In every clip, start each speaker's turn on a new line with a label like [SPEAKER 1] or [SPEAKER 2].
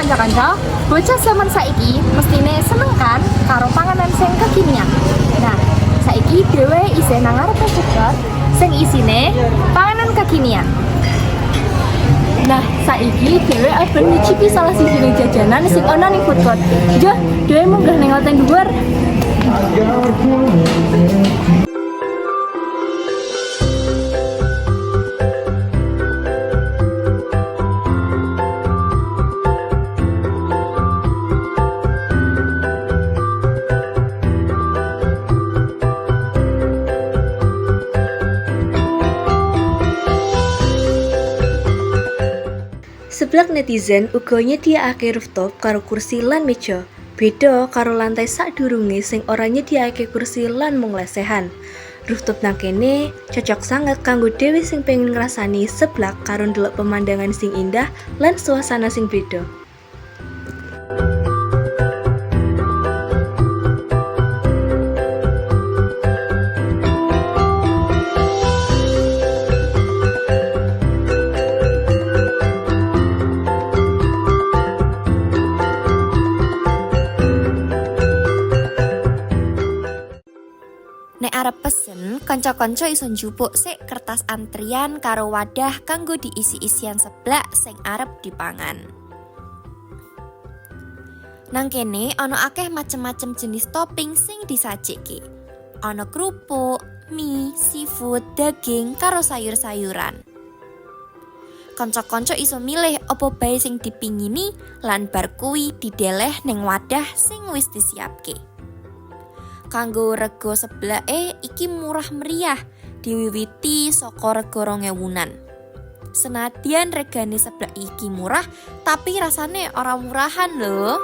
[SPEAKER 1] kanca-kanca, bocah zaman saiki mestine seneng kan karo panganan sing kekinian. Nah, saiki dhewe isih nang ngarepe food court sing isine panganan kekinian. Nah, saiki dhewe arep nyicipi salah siji jajanan sing ana ning food court. Jo, dhewe munggah ning loteng dhuwur.
[SPEAKER 2] Seblak netizen uga nyediakake rooftop karo kursi lan meja. Beda karo lantai sadurunge sing ora nyediakake kursi lan mung lesehan. Rooftop nang kene cocok sangat kanggo dhewe sing pengen ngrasani seblak karo ndelok pemandangan sing indah lan suasana sing beda.
[SPEAKER 3] Nek arep pesen, kanca-kanca iso njupuk sik kertas antrian karo wadah kanggo diisi-isian seblak sing arep dipangan. Nang kene ana akeh macem-macem jenis topping sing disajikke. Ana krupuk, mie, seafood, daging karo sayur-sayuran. Kanca-kanca iso milih apa bae sing dipingini lan bar kuwi dideleh ning wadah sing wis disiapke. Kanggo rego seblake iki murah meriah, diwiwiti saka rego 2000-an. Senadyan regane seblak iki murah, tapi rasane ora murahan lho.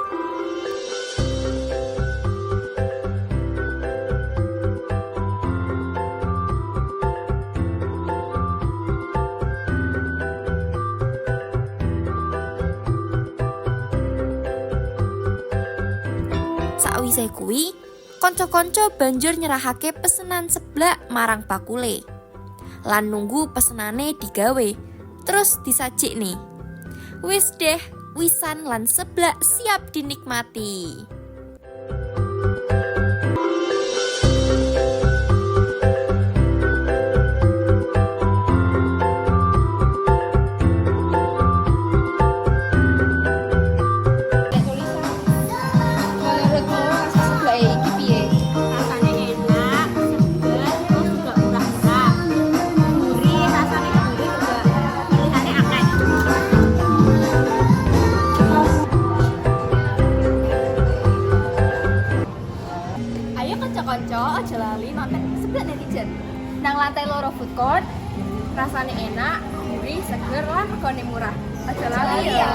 [SPEAKER 3] Sakwise kuwi kanca-kanca banjur nyerahake pesenan seblak marang bakule. Lan nunggu pesenane digawe, terus disajikne. Wis deh, wisan lan seblak siap dinikmati.
[SPEAKER 1] Kanca aja lali nonton seblak netizen. Nang lantai loro food court, rasane enak, gurih, seger lan regane murah. Aja lali ya.